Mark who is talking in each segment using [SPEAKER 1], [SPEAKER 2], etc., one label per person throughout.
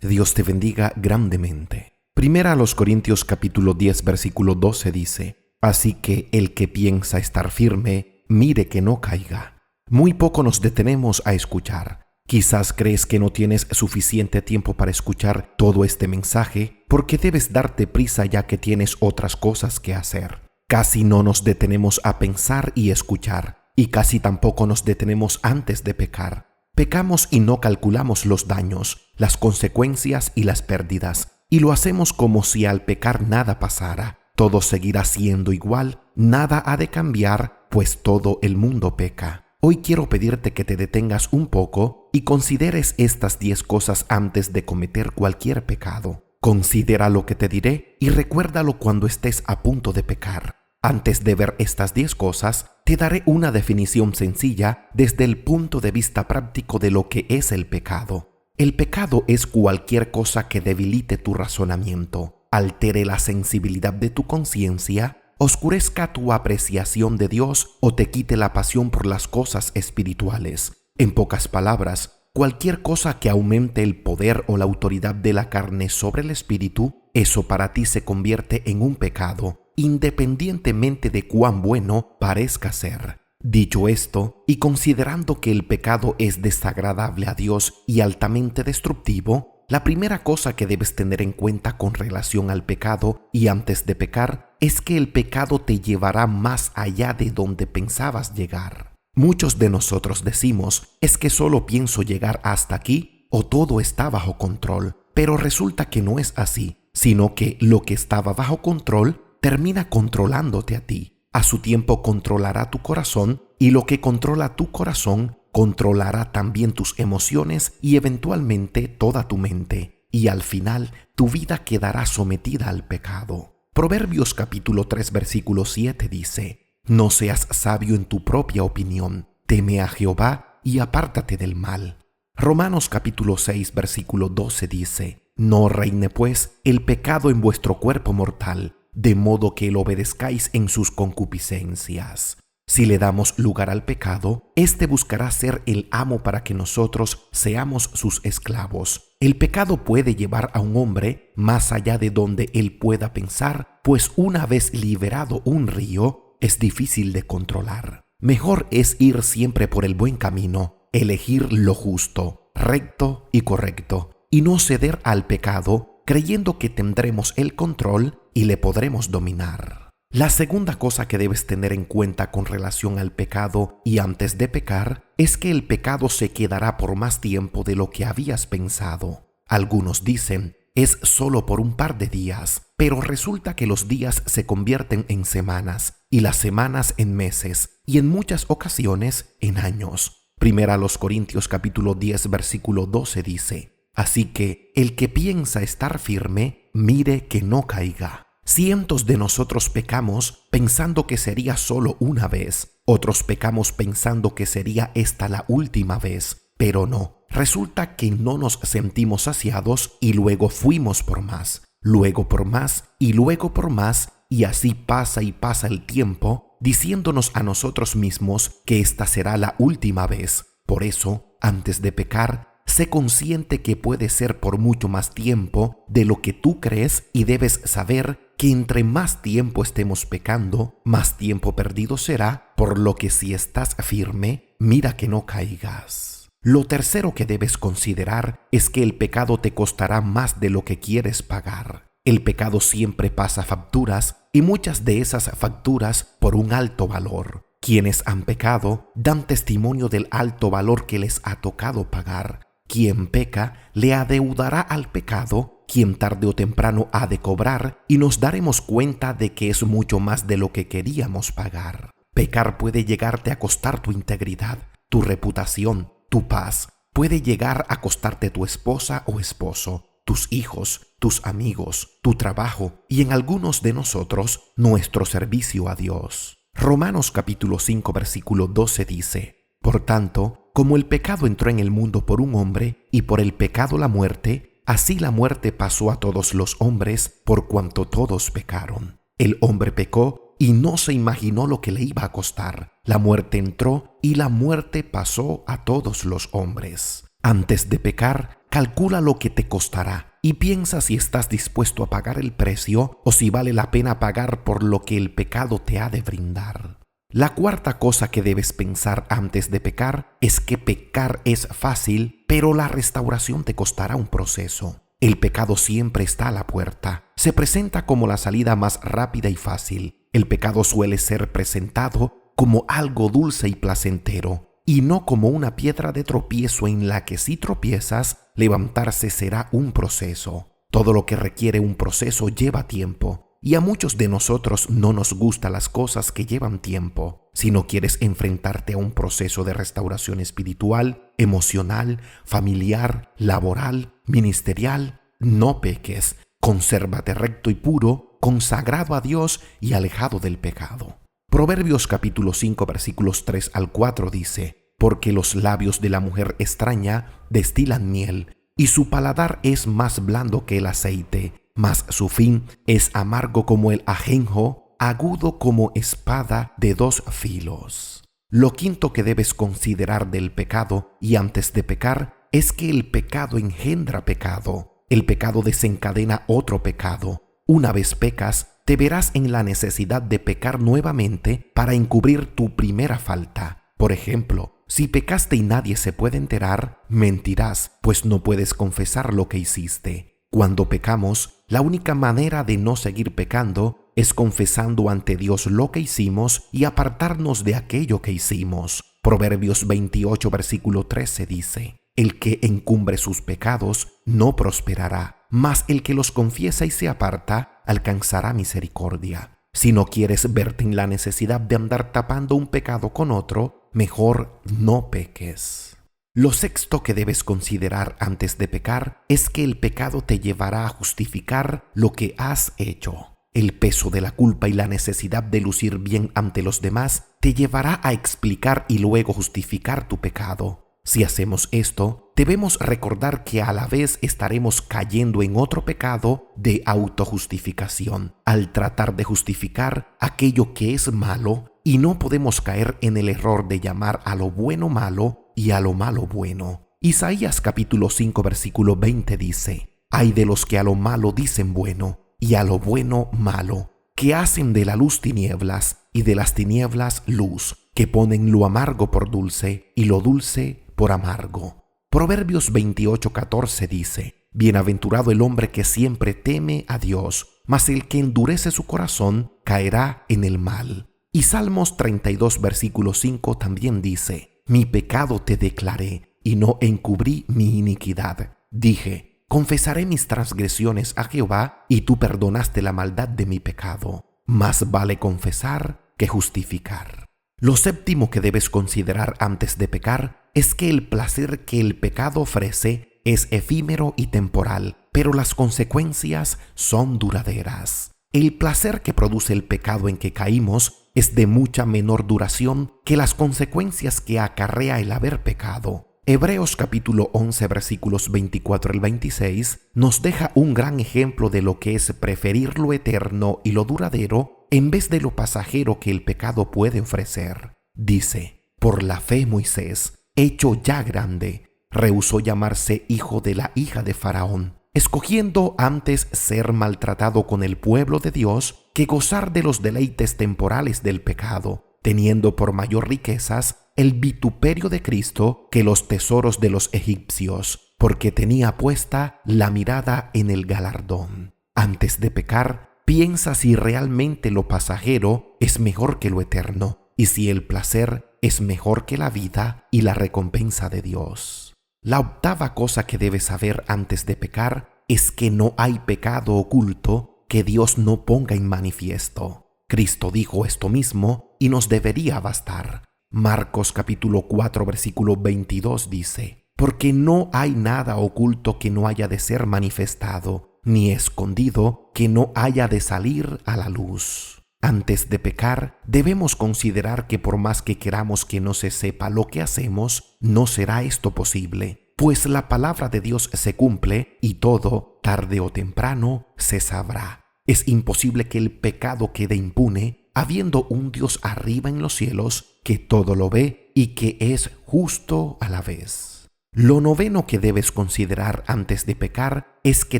[SPEAKER 1] Dios te bendiga grandemente. Primera a los Corintios capítulo 10 versículo 12 dice: Así que el que piensa estar firme, mire que no caiga. Muy poco nos detenemos a escuchar. Quizás crees que no tienes suficiente tiempo para escuchar todo este mensaje porque debes darte prisa ya que tienes otras cosas que hacer. Casi no nos detenemos a pensar y escuchar, y casi tampoco nos detenemos antes de pecar. Pecamos y no calculamos los daños, las consecuencias y las pérdidas, y lo hacemos como si al pecar nada pasara. Todo seguirá siendo igual, nada ha de cambiar, pues todo el mundo peca. Hoy quiero pedirte que te detengas un poco y consideres estas 10 cosas antes de cometer cualquier pecado. Considera lo que te diré y recuérdalo cuando estés a punto de pecar. Antes de ver estas 10 cosas, te daré una definición sencilla desde el punto de vista práctico de lo que es el pecado. El pecado es cualquier cosa que debilite tu razonamiento, altere la sensibilidad de tu conciencia, oscurezca tu apreciación de Dios o te quite la pasión por las cosas espirituales. En pocas palabras, cualquier cosa que aumente el poder o la autoridad de la carne sobre el espíritu, eso para ti se convierte en un pecado, independientemente de cuán bueno parezca ser. Dicho esto, y considerando que el pecado es desagradable a Dios y altamente destructivo, la primera cosa que debes tener en cuenta con relación al pecado y antes de pecar es que el pecado te llevará más allá de donde pensabas llegar. Muchos de nosotros decimos, es que solo pienso llegar hasta aquí o todo está bajo control, pero resulta que no es así, sino que lo que estaba bajo control termina controlándote a ti. A su tiempo controlará tu corazón y lo que controla tu corazón controlará también tus emociones y eventualmente toda tu mente. Y al final tu vida quedará sometida al pecado. Proverbios capítulo 3 versículo 7 dice: No seas sabio en tu propia opinión, teme a Jehová y apártate del mal. Romanos capítulo 6 versículo 12 dice: No reine pues el pecado en vuestro cuerpo mortal, de modo que lo obedezcáis en sus concupiscencias. Si le damos lugar al pecado, éste buscará ser el amo para que nosotros seamos sus esclavos. El pecado puede llevar a un hombre más allá de donde él pueda pensar, pues una vez liberado un río, es difícil de controlar. Mejor es ir siempre por el buen camino, elegir lo justo, recto y correcto, y no ceder al pecado, creyendo que tendremos el control y le podremos dominar. La segunda cosa que debes tener en cuenta con relación al pecado y antes de pecar es que el pecado se quedará por más tiempo de lo que habías pensado. Algunos dicen, es solo por un par de días, pero resulta que los días se convierten en semanas y las semanas en meses y en muchas ocasiones en años. Primera a los Corintios capítulo 10 versículo 12 dice: Así que el que piensa estar firme, mire que no caiga. Cientos de nosotros pecamos pensando que sería solo una vez. Otros pecamos pensando que sería esta la última vez. Pero no. Resulta que no nos sentimos saciados y luego fuimos por más. Luego por más y luego por más. Y así pasa y pasa el tiempo, diciéndonos a nosotros mismos que esta será la última vez. Por eso, antes de pecar, sé consciente que puede ser por mucho más tiempo de lo que tú crees y debes saber que entre más tiempo estemos pecando, más tiempo perdido será, por lo que si estás firme, mira que no caigas. Lo tercero que debes considerar es que el pecado te costará más de lo que quieres pagar. El pecado siempre pasa facturas y muchas de esas facturas por un alto valor. Quienes han pecado dan testimonio del alto valor que les ha tocado pagar. Quien peca le adeudará al pecado, quien tarde o temprano ha de cobrar, y nos daremos cuenta de que es mucho más de lo que queríamos pagar. Pecar puede llegarte a costar tu integridad, tu reputación, tu paz. Puede llegar a costarte tu esposa o esposo, tus hijos, tus amigos, tu trabajo y en algunos de nosotros, nuestro servicio a Dios. Romanos capítulo 5 versículo 12 dice: Por tanto, como el pecado entró en el mundo por un hombre, y por el pecado la muerte, así la muerte pasó a todos los hombres, por cuanto todos pecaron. El hombre pecó y no se imaginó lo que le iba a costar. La muerte entró y la muerte pasó a todos los hombres. Antes de pecar, calcula lo que te costará y piensa si estás dispuesto a pagar el precio o si vale la pena pagar por lo que el pecado te ha de brindar. La cuarta cosa que debes pensar antes de pecar es que pecar es fácil, pero la restauración te costará un proceso. El pecado siempre está a la puerta. Se presenta como la salida más rápida y fácil. El pecado suele ser presentado como algo dulce y placentero, y no como una piedra de tropiezo en la que si tropiezas, levantarse será un proceso. Todo lo que requiere un proceso lleva tiempo. Y a muchos de nosotros no nos gustan las cosas que llevan tiempo. Si no quieres enfrentarte a un proceso de restauración espiritual, emocional, familiar, laboral, ministerial, no peques. Consérvate recto y puro, consagrado a Dios y alejado del pecado. Proverbios capítulo 5 versículos 3 al 4 dice: porque los labios de la mujer extraña destilan miel, y su paladar es más blando que el aceite. Mas su fin es amargo como el ajenjo, agudo como espada de dos filos. Lo quinto que debes considerar del pecado y antes de pecar es que el pecado engendra pecado. El pecado desencadena otro pecado. Una vez pecas, te verás en la necesidad de pecar nuevamente para encubrir tu primera falta. Por ejemplo, si pecaste y nadie se puede enterar, mentirás, pues no puedes confesar lo que hiciste. Cuando pecamos, la única manera de no seguir pecando es confesando ante Dios lo que hicimos y apartarnos de aquello que hicimos. Proverbios 28, versículo 13 dice: el que encumbre sus pecados no prosperará, mas el que los confiesa y se aparta alcanzará misericordia. Si no quieres verte en la necesidad de andar tapando un pecado con otro, mejor no peques. Lo sexto que debes considerar antes de pecar es que el pecado te llevará a justificar lo que has hecho. El peso de la culpa y la necesidad de lucir bien ante los demás te llevará a explicar y luego justificar tu pecado. Si hacemos esto, debemos recordar que a la vez estaremos cayendo en otro pecado de autojustificación, al tratar de justificar aquello que es malo, y no podemos caer en el error de llamar a lo bueno malo y a lo malo bueno. Isaías capítulo 5 versículo 20 dice: ay de los que a lo malo dicen bueno y a lo bueno malo, que hacen de la luz tinieblas y de las tinieblas luz, que ponen lo amargo por dulce y lo dulce por amargo. Proverbios 28:14 dice: bienaventurado el hombre que siempre teme a Dios, mas el que endurece su corazón caerá en el mal. Y Salmos 32 versículo 5 también dice: mi pecado te declaré y no encubrí mi iniquidad. Dije: confesaré mis transgresiones a Jehová, y tú perdonaste la maldad de mi pecado. Más vale confesar que justificar. Lo séptimo que debes considerar antes de pecar es que el placer que el pecado ofrece es efímero y temporal, pero las consecuencias son duraderas. El placer que produce el pecado en que caímos es de mucha menor duración que las consecuencias que acarrea el haber pecado. Hebreos capítulo 11 versículos 24 al 26 nos deja un gran ejemplo de lo que es preferir lo eterno y lo duradero en vez de lo pasajero que el pecado puede ofrecer. Dice: por la fe Moisés, hecho ya grande, rehusó llamarse hijo de la hija de Faraón, escogiendo antes ser maltratado con el pueblo de Dios que gozar de los deleites temporales del pecado, teniendo por mayor riquezas el vituperio de Cristo que los tesoros de los egipcios, porque tenía puesta la mirada en el galardón. Antes de pecar, piensa si realmente lo pasajero es mejor que lo eterno, y si el placer es mejor que la vida y la recompensa de Dios. La octava cosa que debes saber antes de pecar es que no hay pecado oculto que Dios no ponga en manifiesto. Cristo dijo esto mismo y nos debería bastar. Marcos capítulo 4 versículo 22 dice: porque no hay nada oculto que no haya de ser manifestado, ni escondido que no haya de salir a la luz. Antes de pecar, debemos considerar que por más que queramos que no se sepa lo que hacemos, no será esto posible, pues la palabra de Dios se cumple y todo, tarde o temprano, se sabrá. Es imposible que el pecado quede impune, habiendo un Dios arriba en los cielos que todo lo ve y que es justo a la vez. Lo noveno que debes considerar antes de pecar es que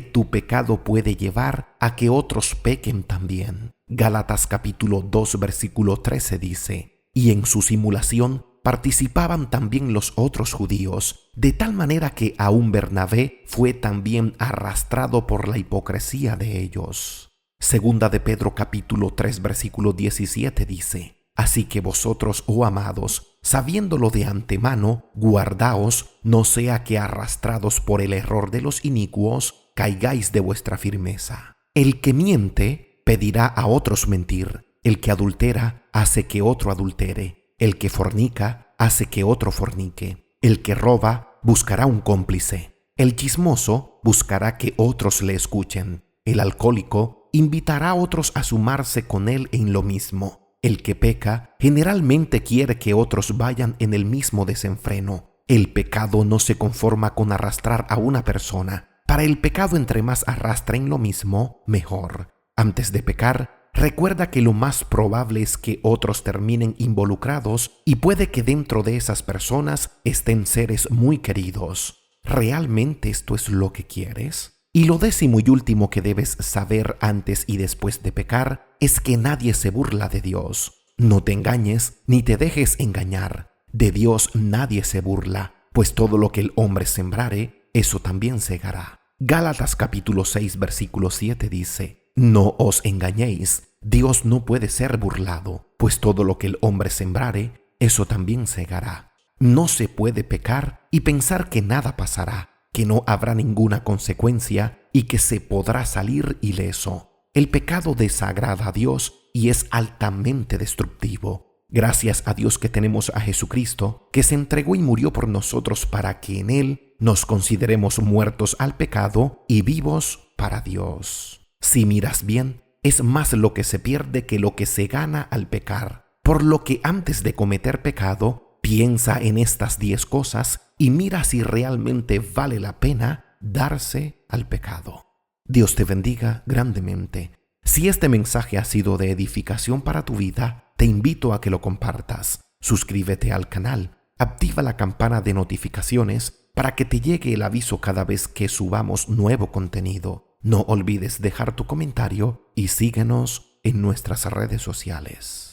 [SPEAKER 1] tu pecado puede llevar a que otros pequen también. Gálatas capítulo 2 versículo 13 dice: y en su simulación participaban también los otros judíos, de tal manera que aun Bernabé fue también arrastrado por la hipocresía de ellos. Segunda de Pedro capítulo 3 versículo 17 dice: así que vosotros, oh amados, sabiéndolo de antemano, guardaos, no sea que arrastrados por el error de los inicuos, caigáis de vuestra firmeza. El que miente pedirá a otros mentir, el que adultera hace que otro adultere, el que fornica hace que otro fornique, el que roba buscará un cómplice, el chismoso buscará que otros le escuchen, el alcohólico invitará a otros a sumarse con él en lo mismo. El que peca generalmente quiere que otros vayan en el mismo desenfreno. El pecado no se conforma con arrastrar a una persona. Para el pecado, entre más arrastra en lo mismo, mejor. Antes de pecar, recuerda que lo más probable es que otros terminen involucrados y puede que dentro de esas personas estén seres muy queridos. ¿Realmente esto es lo que quieres? Y lo décimo y último que debes saber antes y después de pecar es que nadie se burla de Dios. No te engañes ni te dejes engañar. De Dios nadie se burla, pues todo lo que el hombre sembrare, eso también segará. Gálatas capítulo 6 versículo 7 dice: no os engañéis, Dios no puede ser burlado, pues todo lo que el hombre sembrare, eso también segará. No se puede pecar y pensar que nada pasará, que no habrá ninguna consecuencia y que se podrá salir ileso. El pecado desagrada a Dios y es altamente destructivo. Gracias a Dios que tenemos a Jesucristo, que se entregó y murió por nosotros para que en Él nos consideremos muertos al pecado y vivos para Dios. Si miras bien, es más lo que se pierde que lo que se gana al pecar. Por lo que antes de cometer pecado, piensa en estas 10 cosas y mira si realmente vale la pena darse al pecado. Dios te bendiga grandemente. Si este mensaje ha sido de edificación para tu vida, te invito a que lo compartas. Suscríbete al canal, activa la campana de notificaciones para que te llegue el aviso cada vez que subamos nuevo contenido. No olvides dejar tu comentario y síguenos en nuestras redes sociales.